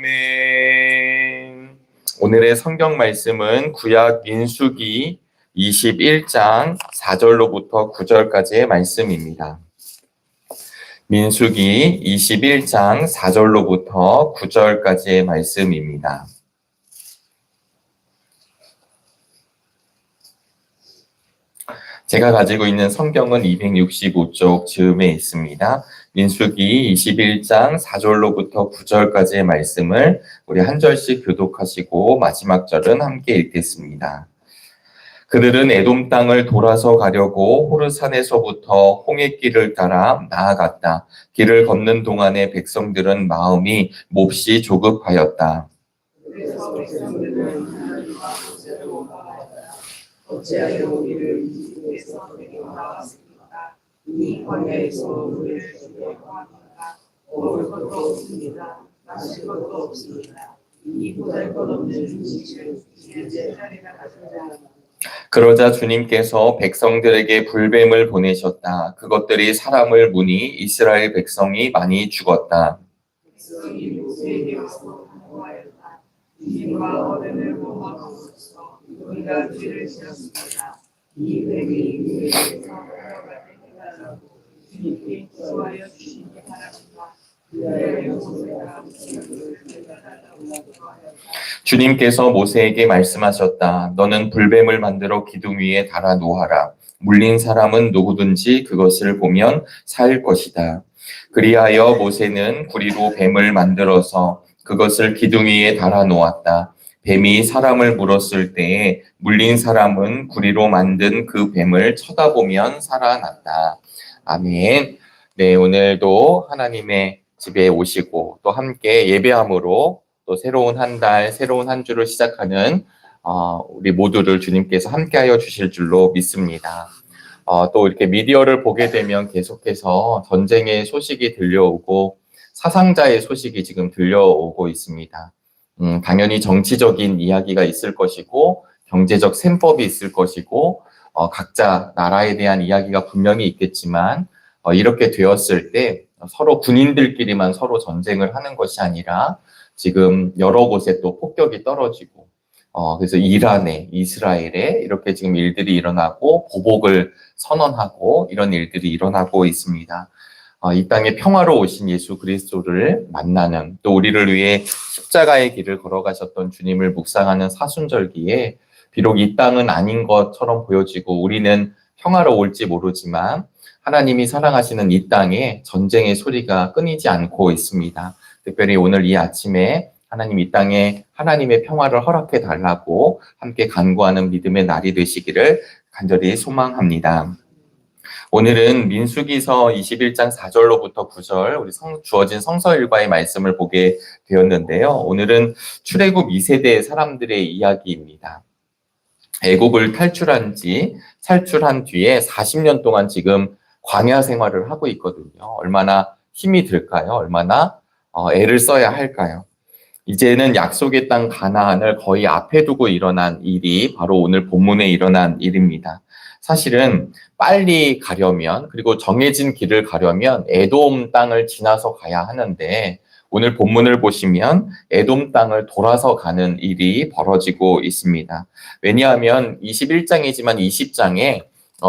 아멘. 오늘의 성경 말씀은 구약 민수기 21장 4절로부터 9절까지의 말씀입니다. 민수기 21장 4절로부터 9절까지의 말씀입니다. 제가 가지고 있는 성경은 265쪽 즈음에 있습니다. 민수기 21장 4절로부터 9절까지의 말씀을 우리 한 절씩 교독하시고 마지막 절은 함께 읽겠습니다. 그들은 에돔 땅을 돌아서 가려고 호르산에서부터 홍해길을 따라 나아갔다. 길을 걷는 동안에 백성들은 마음이 몹시 조급하였다. 그래서 백성들은 하나님과 모세를 원망하였다. 어찌하여 우리를 이집트에서 데리고 나왔습니까? 이 광야에서 우리를 죽이려고 합니까? 먹을 것도 없습니다. 마실 것도 없습니다. 이 보잘것없는 짓을 일제 하리라 하셨다. 그러자 주님께서 백성들에게 불뱀을 보내셨다. 그것들이 사람을 무니 이스라엘 백성이 많이 죽었다. 백성이 모세에게 와서 간구하였다. 주님과 어른을 원망하소서. 우리가 죄를 지었습니다. 이 뱀이 우리를 살아가게 해달라고 주님께 기도하여 주시기 바랍니다. 주님께서 모세에게 말씀하셨다. 너는 불뱀을 만들어 기둥 위에 달아 놓아라. 물린 사람은 누구든지 그것을 보면 살 것이다. 그리하여 모세는 구리로 뱀을 만들어서 그것을 기둥 위에 달아 놓았다. 뱀이 사람을 물었을 때에 물린 사람은 구리로 만든 그 뱀을 쳐다보면 살아났다. 아멘. 네, 오늘도 하나님의 집에 오시고 또 함께 예배함으로 또 새로운 한 달, 새로운 한 주를 시작하는 우리 모두를 주님께서 함께하여 주실 줄로 믿습니다. 또 이렇게 미디어를 보게 되면 계속해서 전쟁의 소식이 들려오고 사상자의 소식이 지금 들려오고 있습니다. 당연히 정치적인 이야기가 있을 것이고 경제적 셈법이 있을 것이고 각자 나라에 대한 이야기가 분명히 있겠지만 이렇게 되었을 때 서로 군인들끼리만 서로 전쟁을 하는 것이 아니라 지금 여러 곳에 또 폭격이 떨어지고 그래서 이란에 이스라엘에 이렇게 지금 일들이 일어나고 보복을 선언하고 이런 일들이 일어나고 있습니다. 이 땅에 평화로 오신 예수 그리스도를 만나는 또 우리를 위해 십자가의 길을 걸어가셨던 주님을 묵상하는 사순절기에 비록 이 땅은 아닌 것처럼 보여지고 우리는 평화로 올지 모르지만 하나님이 사랑하시는 이 땅에 전쟁의 소리가 끊이지 않고 있습니다. 특별히 오늘 이 아침에 하나님 이 땅에 하나님의 평화를 허락해 달라고 함께 간구하는 믿음의 날이 되시기를 간절히 소망합니다. 오늘은 민수기서 21장 4절로부터 9절 우리 주어진 성서 일과의 말씀을 보게 되었는데요. 오늘은 출애굽 2세대 사람들의 이야기입니다. 애굽을 탈출한 뒤에 40년 동안 지금 광야 생활을 하고 있거든요. 얼마나 힘이 들까요? 얼마나 애를 써야 할까요? 이제는 약속의 땅 가나안을 거의 앞에 두고 일어난 일이 바로 오늘 본문에 일어난 일입니다. 사실은 빨리 가려면 그리고 정해진 길을 가려면 에돔 땅을 지나서 가야 하는데 오늘 본문을 보시면 에돔 땅을 돌아서 가는 일이 벌어지고 있습니다. 왜냐하면 21장이지만 20장에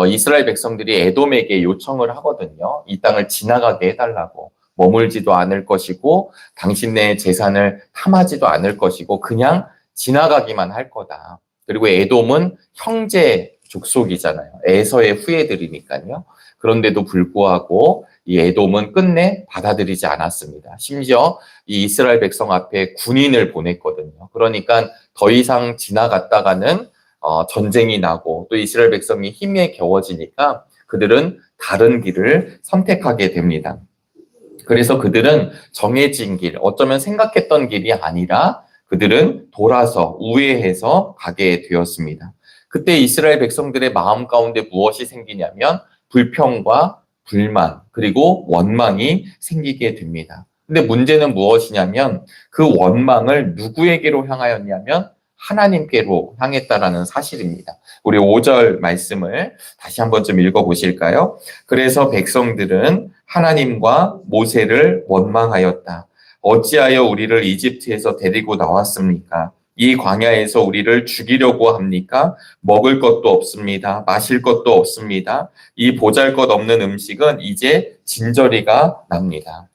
이스라엘 백성들이 에돔에게 요청을 하거든요. 이 땅을 지나가게 해달라고. 머물지도 않을 것이고 당신네 재산을 탐하지도 않을 것이고 그냥 지나가기만 할 거다. 그리고 에돔은 형제 족속이잖아요. 에서의 후예들이니까요. 그런데도 불구하고 이 에돔은 끝내 받아들이지 않았습니다. 심지어 이 이스라엘 백성 앞에 군인을 보냈거든요. 그러니까 더 이상 지나갔다가는 전쟁이 나고 또 이스라엘 백성이 힘에 겨워지니까 그들은 다른 길을 선택하게 됩니다. 그래서 그들은 정해진 길, 어쩌면 생각했던 길이 아니라 그들은 돌아서 우회해서 가게 되었습니다. 그때 이스라엘 백성들의 마음 가운데 무엇이 생기냐면 불평과 불만 그리고 원망이 생기게 됩니다. 근데 문제는 무엇이냐면 그 원망을 누구에게로 향하였냐면 하나님께로 향했다라는 사실입니다. 우리 5절 말씀을 다시 한번 좀 읽어보실까요? 그래서 백성들은 하나님과 모세를 원망하였다. 어찌하여 우리를 이집트에서 데리고 나왔습니까? 이 광야에서 우리를 죽이려고 합니까? 먹을 것도 없습니다. 마실 것도 없습니다. 이 보잘것없는 음식은 이제 진저리가 납니다.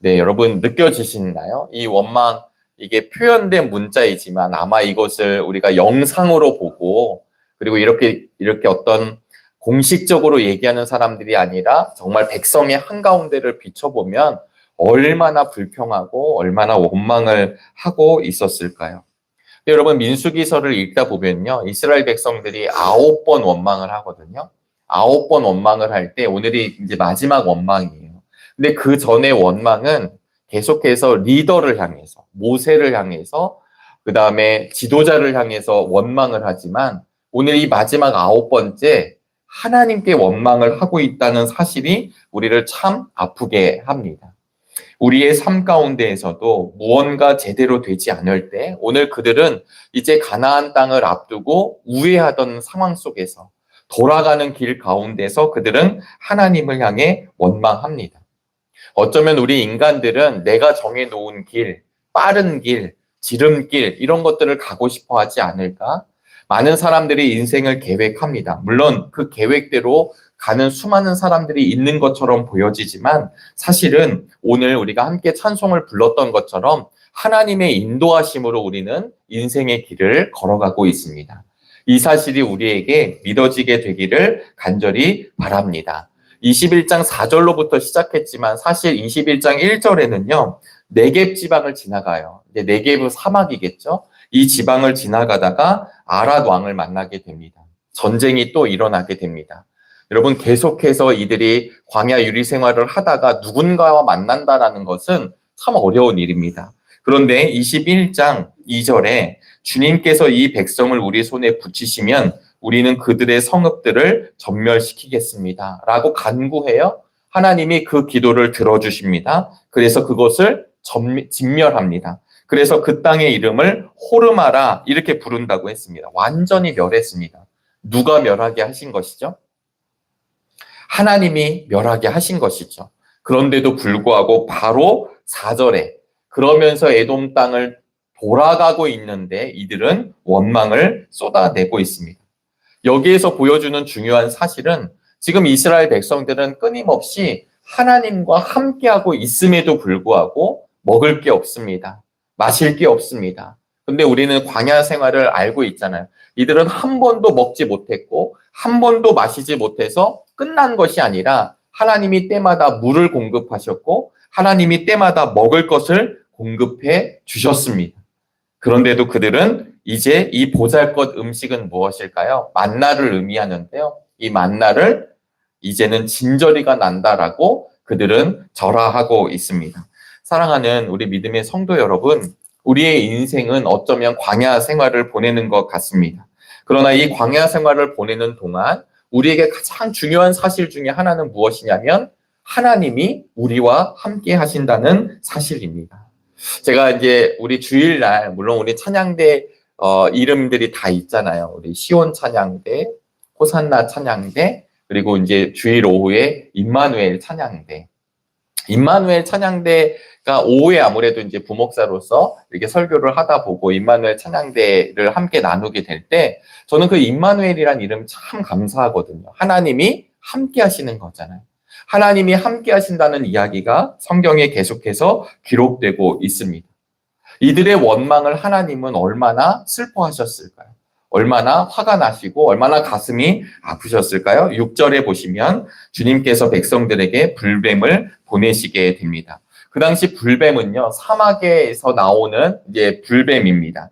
네, 여러분 느껴지시나요? 이 원망, 이게 표현된 문자이지만 아마 이것을 우리가 영상으로 보고 그리고 이렇게 어떤 공식적으로 얘기하는 사람들이 아니라 정말 백성의 한가운데를 비춰보면 얼마나 불평하고 얼마나 원망을 하고 있었을까요? 근데 여러분 민수기서를 읽다 보면요. 이스라엘 백성들이 9번 원망을 하거든요. 9번 원망을 할 때 오늘이 이제 마지막 원망이에요. 근데 그 전에 원망은 계속해서 리더를 향해서, 모세를 향해서, 그 다음에 지도자를 향해서 원망을 하지만 오늘 이 마지막 9번째 하나님께 원망을 하고 있다는 사실이 우리를 참 아프게 합니다. 우리의 삶 가운데에서도 무언가 제대로 되지 않을 때 오늘 그들은 이제 가나안 땅을 앞두고 우회하던 상황 속에서 돌아가는 길 가운데서 그들은 하나님을 향해 원망합니다. 어쩌면 우리 인간들은 내가 정해놓은 길, 빠른 길, 지름길 이런 것들을 가고 싶어 하지 않을까? 많은 사람들이 인생을 계획합니다. 물론 그 계획대로 가는 수많은 사람들이 있는 것처럼 보여지지만 사실은 오늘 우리가 함께 찬송을 불렀던 것처럼 하나님의 인도하심으로 우리는 인생의 길을 걸어가고 있습니다. 이 사실이 우리에게 믿어지게 되기를 간절히 바랍니다. 21장 4절로부터 시작했지만 사실 21장 1절에는요. 네겝 지방을 지나가요. 근데 네겝은 사막이겠죠. 이 지방을 지나가다가 아랏 왕을 만나게 됩니다. 전쟁이 또 일어나게 됩니다. 여러분 계속해서 이들이 광야 유리 생활을 하다가 누군가와 만난다라는 것은 참 어려운 일입니다. 그런데 21장 2절에 주님께서 이 백성을 우리 손에 붙이시면 우리는 그들의 성읍들을 전멸시키겠습니다. 라고 간구해요. 하나님이 그 기도를 들어주십니다. 그래서 그것을 진멸합니다. 그래서 그 땅의 이름을 호르마라 이렇게 부른다고 했습니다. 완전히 멸했습니다. 누가 멸하게 하신 것이죠? 하나님이 멸하게 하신 것이죠. 그런데도 불구하고 바로 4절에 그러면서 에돔 땅을 돌아가고 있는데 이들은 원망을 쏟아내고 있습니다. 여기에서 보여주는 중요한 사실은 지금 이스라엘 백성들은 끊임없이 하나님과 함께하고 있음에도 불구하고 먹을 게 없습니다. 마실 게 없습니다. 근데 우리는 광야 생활을 알고 있잖아요. 이들은 한 번도 먹지 못했고 한 번도 마시지 못해서 끝난 것이 아니라 하나님이 때마다 물을 공급하셨고 하나님이 때마다 먹을 것을 공급해 주셨습니다. 그런데도 그들은 이제 이 보잘것 음식은 무엇일까요? 만나를 의미하는데요. 이 만나를 이제는 진저리가 난다라고 그들은 절하하고 있습니다. 사랑하는 우리 믿음의 성도 여러분, 우리의 인생은 어쩌면 광야 생활을 보내는 것 같습니다. 그러나 이 광야 생활을 보내는 동안 우리에게 가장 중요한 사실 중에 하나는 무엇이냐면 하나님이 우리와 함께 하신다는 사실입니다. 제가 이제 우리 주일날 물론 우리 찬양대 이름들이 다 있잖아요. 우리 시온 찬양대, 호산나 찬양대, 그리고 이제 주일 오후에 임마누엘 찬양대. 임마누엘 찬양대가 오후에 아무래도 이제 부목사로서 이렇게 설교를 하다 보고 임마누엘 찬양대를 함께 나누게 될 때 저는 그 임마누엘이란 이름 참 감사하거든요. 하나님이 함께 하시는 거잖아요. 하나님이 함께 하신다는 이야기가 성경에 계속해서 기록되고 있습니다. 이들의 원망을 하나님은 얼마나 슬퍼하셨을까요? 얼마나 화가 나시고 얼마나 가슴이 아프셨을까요? 6절에 보시면 주님께서 백성들에게 불뱀을 보내시게 됩니다. 그 당시 불뱀은요, 사막에서 나오는 이제 불뱀입니다.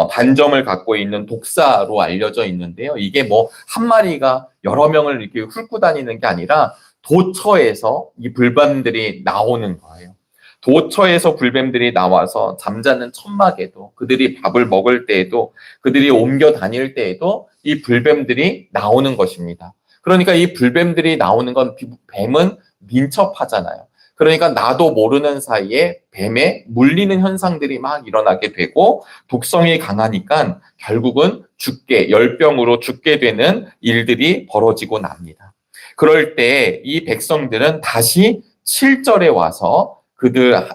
반점을 갖고 있는 독사로 알려져 있는데요. 이게 뭐 한 마리가 여러 명을 이렇게 훑고 다니는 게 아니라 도처에서 이 불뱀들이 나오는 거예요. 도처에서 불뱀들이 나와서 잠자는 천막에도 그들이 밥을 먹을 때에도 그들이 옮겨 다닐 때에도 이 불뱀들이 나오는 것입니다. 그러니까 이 불뱀들이 나오는 건 뱀은 민첩하잖아요. 그러니까 나도 모르는 사이에 뱀에 물리는 현상들이 막 일어나게 되고 독성이 강하니까 결국은 열병으로 죽게 되는 일들이 벌어지고 납니다. 그럴 때 이 백성들은 다시 7절에 와서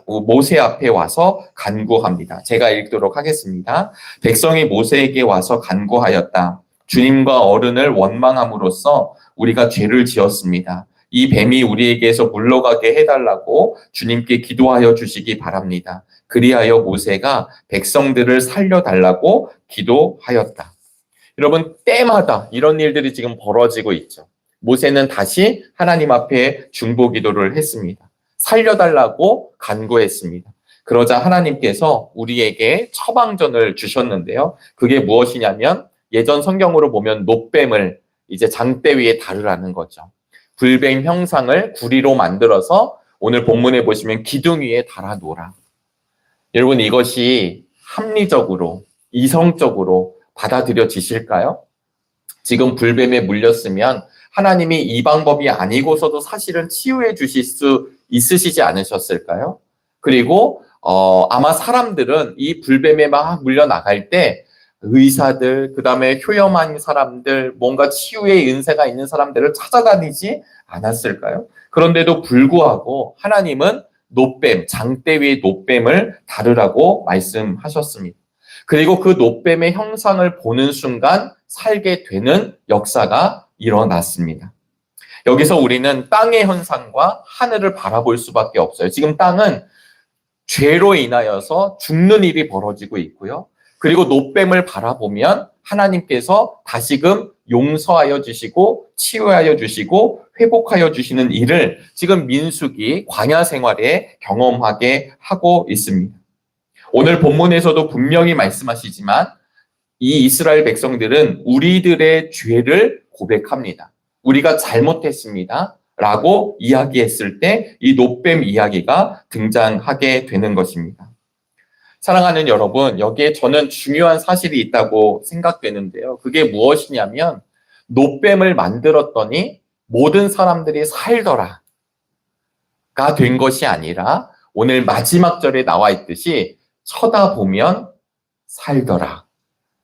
모세 앞에 와서 간구합니다. 제가 읽도록 하겠습니다. 백성이 모세에게 와서 간구하였다. 주님과 어른을 원망함으로써 우리가 죄를 지었습니다. 이 뱀이 우리에게서 물러가게 해달라고 주님께 기도하여 주시기 바랍니다. 그리하여 모세가 백성들을 살려달라고 기도하였다. 여러분, 때마다 이런 일들이 지금 벌어지고 있죠. 모세는 다시 하나님 앞에 중보 기도를 했습니다. 살려달라고 간구했습니다. 그러자 하나님께서 우리에게 처방전을 주셨는데요. 그게 무엇이냐면 예전 성경으로 보면 놋뱀을 이제 장대 위에 다루라는 거죠. 불뱀 형상을 구리로 만들어서 오늘 본문에 보시면 기둥 위에 달아 놓으라. 여러분, 이것이 합리적으로, 이성적으로 받아들여지실까요? 지금 불뱀에 물렸으면 하나님이 이 방법이 아니고서도 사실은 치유해 주실 수 있으시지 않으셨을까요? 그리고 아마 사람들은 이 불뱀에 막 물려나갈 때 의사들, 그 다음에 효염한 사람들, 뭔가 치유의 은사가 있는 사람들을 찾아다니지 않았을까요? 그런데도 불구하고 하나님은 놋뱀, 장대 위의 놋뱀을 다루라고 말씀하셨습니다. 그리고 그 놋뱀의 형상을 보는 순간 살게 되는 역사가 일어났습니다. 여기서 우리는 땅의 현상과 하늘을 바라볼 수밖에 없어요. 지금 땅은 죄로 인하여서 죽는 일이 벌어지고 있고요. 그리고 놋뱀을 바라보면 하나님께서 다시금 용서하여 주시고 치유하여 주시고 회복하여 주시는 일을 지금 민수기 광야 생활에 경험하게 하고 있습니다. 오늘 본문에서도 분명히 말씀하시지만 이 이스라엘 백성들은 우리들의 죄를 고백합니다. 우리가 잘못했습니다. 라고 이야기했을 때 이 놋뱀 이야기가 등장하게 되는 것입니다. 사랑하는 여러분, 여기에 저는 중요한 사실이 있다고 생각되는데요. 그게 무엇이냐면 놋뱀을 만들었더니 모든 사람들이 살더라가 된 것이 아니라 오늘 마지막 절에 나와 있듯이 쳐다보면 살더라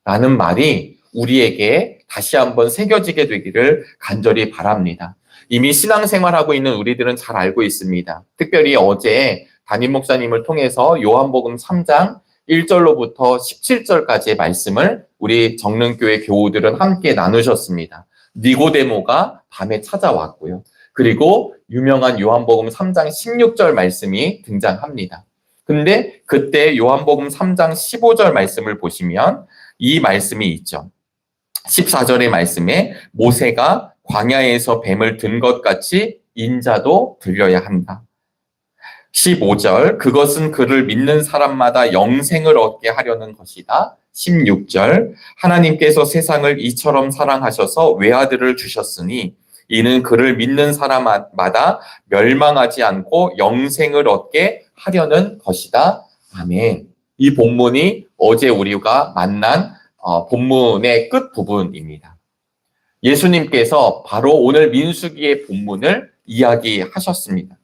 라는 말이 우리에게 다시 한번 새겨지게 되기를 간절히 바랍니다. 이미 신앙생활하고 있는 우리들은 잘 알고 있습니다. 특별히 어제 담임 목사님을 통해서 요한복음 3장 1절로부터 17절까지의 말씀을 우리 정릉교회 교우들은 함께 나누셨습니다. 니고데모가 밤에 찾아왔고요. 그리고 유명한 요한복음 3장 16절 말씀이 등장합니다. 근데 그때 요한복음 3장 15절 말씀을 보시면 이 말씀이 있죠. 14절의 말씀에 모세가 광야에서 뱀을 든 것 같이 인자도 들려야 한다. 15절, 그것은 그를 믿는 사람마다 영생을 얻게 하려는 것이다. 16절, 하나님께서 세상을 이처럼 사랑하셔서 외아들을 주셨으니 이는 그를 믿는 사람마다 멸망하지 않고 영생을 얻게 하려는 것이다. 아멘. 이 본문이 어제 우리가 만난 본문의 끝 부분입니다. 예수님께서 바로 오늘 민수기의 본문을 이야기하셨습니다.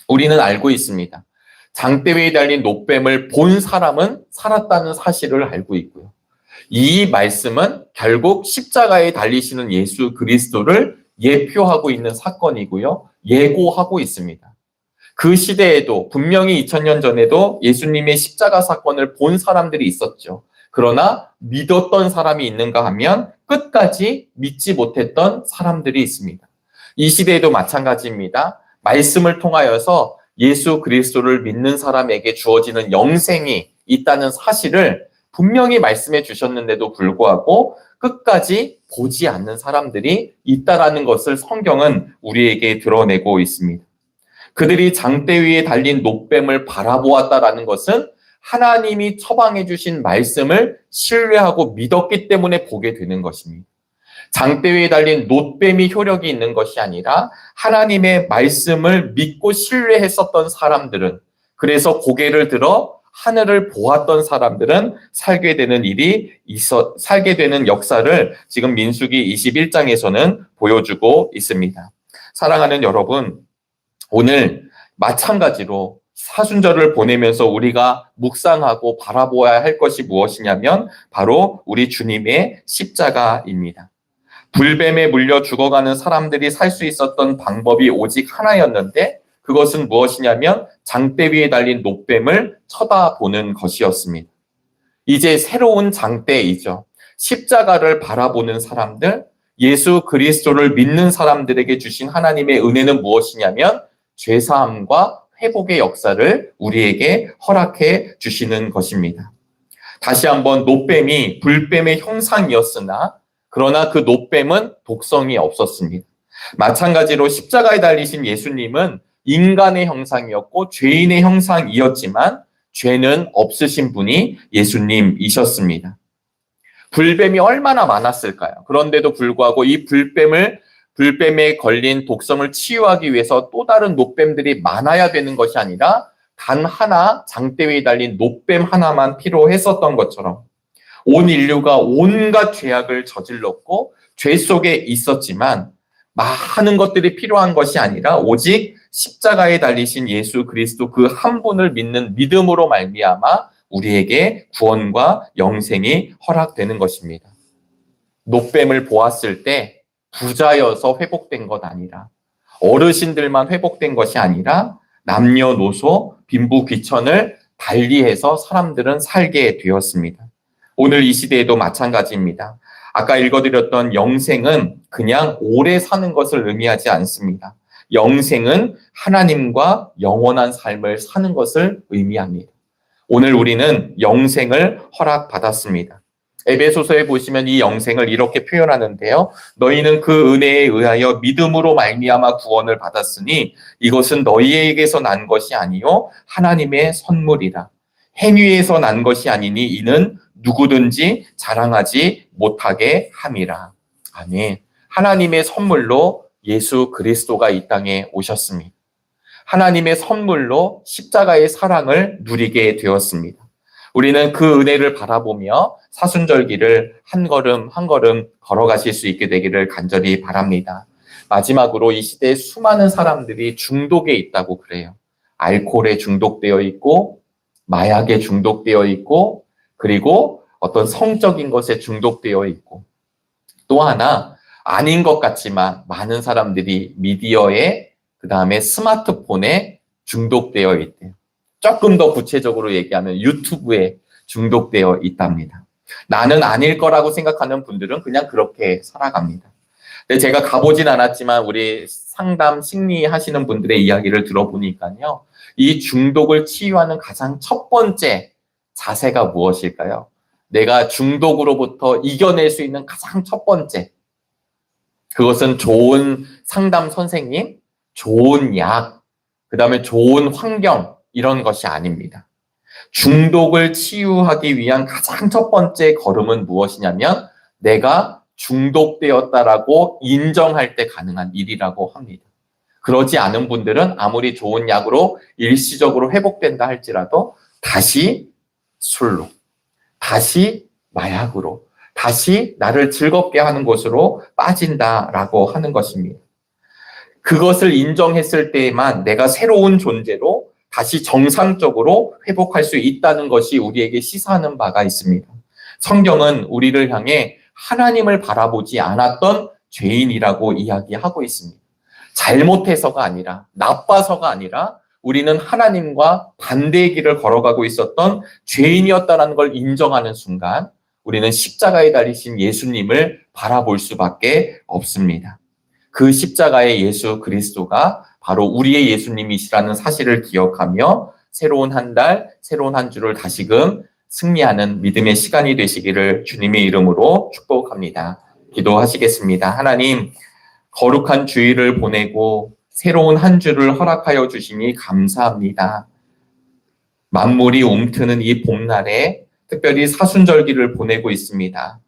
우리는 알고 있습니다. 장대 위에 달린 놋뱀을 본 사람은 살았다는 사실을 알고 있고요. 이 말씀은 결국 십자가에 달리시는 예수 그리스도를 예표하고 있는 사건이고요. 예고하고 있습니다. 그 시대에도 분명히 2000년 전에도 예수님의 십자가 사건을 본 사람들이 있었죠. 그러나 믿었던 사람이 있는가 하면 끝까지 믿지 못했던 사람들이 있습니다. 이 시대에도 마찬가지입니다. 말씀을 통하여서 예수 그리스도를 믿는 사람에게 주어지는 영생이 있다는 사실을 분명히 말씀해 주셨는데도 불구하고 끝까지 보지 않는 사람들이 있다라는 것을 성경은 우리에게 드러내고 있습니다. 그들이 장대 위에 달린 놋뱀을 바라보았다라는 것은 하나님이 처방해 주신 말씀을 신뢰하고 믿었기 때문에 보게 되는 것입니다. 장대 위에 달린 놋뱀이 효력이 있는 것이 아니라 하나님의 말씀을 믿고 신뢰했었던 사람들은, 그래서 고개를 들어 하늘을 보았던 사람들은 살게 되는 역사를 지금 민수기 21장에서는 보여주고 있습니다. 사랑하는 여러분, 오늘 마찬가지로 사순절을 보내면서 우리가 묵상하고 바라보아야 할 것이 무엇이냐면 바로 우리 주님의 십자가입니다. 불뱀에 물려 죽어가는 사람들이 살 수 있었던 방법이 오직 하나였는데 그것은 무엇이냐면 장대 위에 달린 놋뱀을 쳐다보는 것이었습니다. 이제 새로운 장대이죠. 십자가를 바라보는 사람들, 예수 그리스도를 믿는 사람들에게 주신 하나님의 은혜는 무엇이냐면 죄사함과 회복의 역사를 우리에게 허락해 주시는 것입니다. 다시 한번 놋뱀이 불뱀의 형상이었으나 그러나 그 놋뱀은 독성이 없었습니다. 마찬가지로 십자가에 달리신 예수님은 인간의 형상이었고 죄인의 형상이었지만 죄는 없으신 분이 예수님이셨습니다. 불뱀이 얼마나 많았을까요? 그런데도 불구하고 이 불뱀에 걸린 독성을 치유하기 위해서 또 다른 놋뱀들이 많아야 되는 것이 아니라 단 하나 장대 위에 달린 놋뱀 하나만 필요했었던 것처럼 온 인류가 온갖 죄악을 저질렀고 죄 속에 있었지만 많은 것들이 필요한 것이 아니라 오직 십자가에 달리신 예수 그리스도 그 한 분을 믿는 믿음으로 말미암아 우리에게 구원과 영생이 허락되는 것입니다. 놋뱀을 보았을 때 부자여서 회복된 것 아니라 어르신들만 회복된 것이 아니라 남녀노소 빈부귀천을 달리해서 사람들은 살게 되었습니다. 오늘 이 시대에도 마찬가지입니다. 아까 읽어드렸던 영생은 그냥 오래 사는 것을 의미하지 않습니다. 영생은 하나님과 영원한 삶을 사는 것을 의미합니다. 오늘 우리는 영생을 허락받았습니다. 에베소서에 보시면 이 영생을 이렇게 표현하는데요. 너희는 그 은혜에 의하여 믿음으로 말미암아 구원을 받았으니 이것은 너희에게서 난 것이 아니요 하나님의 선물이라. 행위에서 난 것이 아니니 이는 누구든지 자랑하지 못하게 함이라. 아멘. 하나님의 선물로 예수 그리스도가 이 땅에 오셨습니다. 하나님의 선물로 십자가의 사랑을 누리게 되었습니다. 우리는 그 은혜를 바라보며 사순절기를 한 걸음 한 걸음 걸어가실 수 있게 되기를 간절히 바랍니다. 마지막으로 이 시대에 수많은 사람들이 중독에 있다고 그래요. 알코올에 중독되어 있고 마약에 중독되어 있고 그리고 어떤 성적인 것에 중독되어 있고 또 하나 아닌 것 같지만 많은 사람들이 미디어에 그다음에 스마트폰에 중독되어 있대요. 조금 더 구체적으로 얘기하면 유튜브에 중독되어 있답니다. 나는 아닐 거라고 생각하는 분들은 그냥 그렇게 살아갑니다. 근데 제가 가보진 않았지만 우리 상담 심리하시는 분들의 이야기를 들어보니까요. 이 중독을 치유하는 가장 첫 번째 자세가 무엇일까요? 내가 중독으로부터 이겨낼 수 있는 가장 첫 번째. 그것은 좋은 상담 선생님, 좋은 약, 그 다음에 좋은 환경, 이런 것이 아닙니다. 중독을 치유하기 위한 가장 첫 번째 걸음은 무엇이냐면 내가 중독되었다라고 인정할 때 가능한 일이라고 합니다. 그러지 않은 분들은 아무리 좋은 약으로 일시적으로 회복된다 할지라도 다시 술로, 다시 마약으로, 다시 나를 즐겁게 하는 곳으로 빠진다라고 하는 것입니다. 그것을 인정했을 때에만 내가 새로운 존재로 다시 정상적으로 회복할 수 있다는 것이 우리에게 시사하는 바가 있습니다. 성경은 우리를 향해 하나님을 바라보지 않았던 죄인이라고 이야기하고 있습니다. 잘못해서가 아니라, 나빠서가 아니라 우리는 하나님과 반대의 길을 걸어가고 있었던 죄인이었다는 걸 인정하는 순간 우리는 십자가에 달리신 예수님을 바라볼 수밖에 없습니다. 그 십자가의 예수 그리스도가 바로 우리의 예수님이시라는 사실을 기억하며 새로운 한 달, 새로운 한 주를 다시금 승리하는 믿음의 시간이 되시기를 주님의 이름으로 축복합니다. 기도하시겠습니다. 하나님, 거룩한 주일을 보내고 새로운 한 주를 허락하여 주시니 감사합니다. 만물이 움트는 이 봄날에 특별히 사순절기를 보내고 있습니다.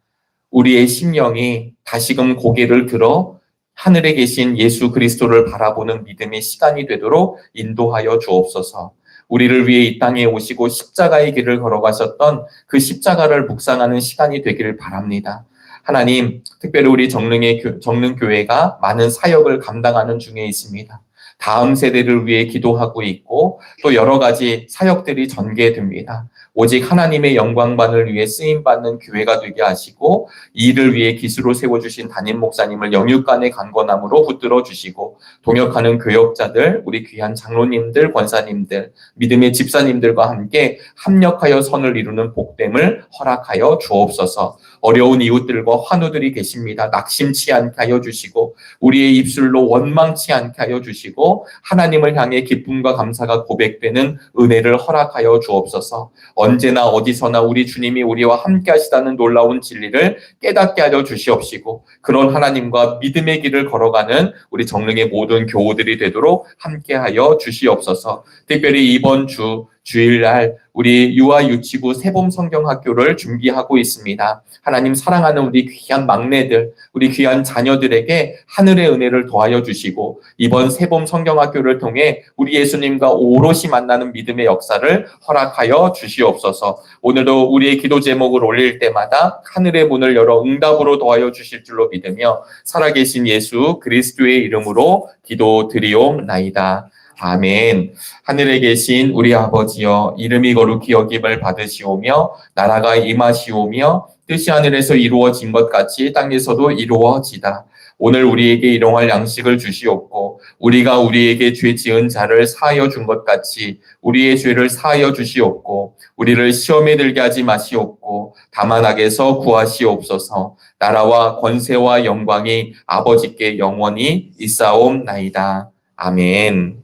우리의 심령이 다시금 고개를 들어 하늘에 계신 예수 그리스도를 바라보는 믿음의 시간이 되도록 인도하여 주옵소서. 우리를 위해 이 땅에 오시고 십자가의 길을 걸어가셨던 그 십자가를 묵상하는 시간이 되기를 바랍니다. 하나님, 특별히 우리 정릉교회가 많은 사역을 감당하는 중에 있습니다. 다음 세대를 위해 기도하고 있고 또 여러 가지 사역들이 전개됩니다. 오직 하나님의 영광만을 위해 쓰임받는 교회가 되게 하시고 이 일을 위해 기수로 세워주신 담임 목사님을 영육간의 강건함으로 붙들어 주시고 동역하는 교역자들, 우리 귀한 장로님들, 권사님들, 믿음의 집사님들과 함께 합력하여 선을 이루는 복됨을 허락하여 주옵소서. 어려운 이웃들과 환우들이 계십니다. 낙심치 않게 하여 주시고 우리의 입술로 원망치 않게 하여 주시고 하나님을 향해 기쁨과 감사가 고백되는 은혜를 허락하여 주옵소서. 언제나 어디서나 우리 주님이 우리와 함께 하시다는 놀라운 진리를 깨닫게 하여 주시옵시고 그런 하나님과 믿음의 길을 걸어가는 우리 정릉의 모든 교우들이 되도록 함께 하여 주시옵소서. 특별히 이번 주일날 우리 유아유치부 세봄 성경학교를 준비하고 있습니다. 하나님 사랑하는 우리 귀한 막내들, 우리 귀한 자녀들에게 하늘의 은혜를 더하여 주시고 이번 세봄 성경학교를 통해 우리 예수님과 오롯이 만나는 믿음의 역사를 허락하여 주시옵소서. 오늘도 우리의 기도 제목을 올릴 때마다 하늘의 문을 열어 응답으로 더하여 주실 줄로 믿으며 살아계신 예수 그리스도의 이름으로 기도드리옵나이다. 아멘. 하늘에 계신 우리 아버지여, 이름이 거룩히 여김을 받으시오며 나라가 임하시오며 뜻이 하늘에서 이루어진 것 같이 땅에서도 이루어지다. 오늘 우리에게 일용할 양식을 주시옵고 우리가 우리에게 죄 지은 자를 사하여 준 것 같이 우리의 죄를 사하여 주시옵고 우리를 시험에 들게 하지 마시옵고 다만 악에서 구하시옵소서. 나라와 권세와 영광이 아버지께 영원히 있사옵나이다. 아멘.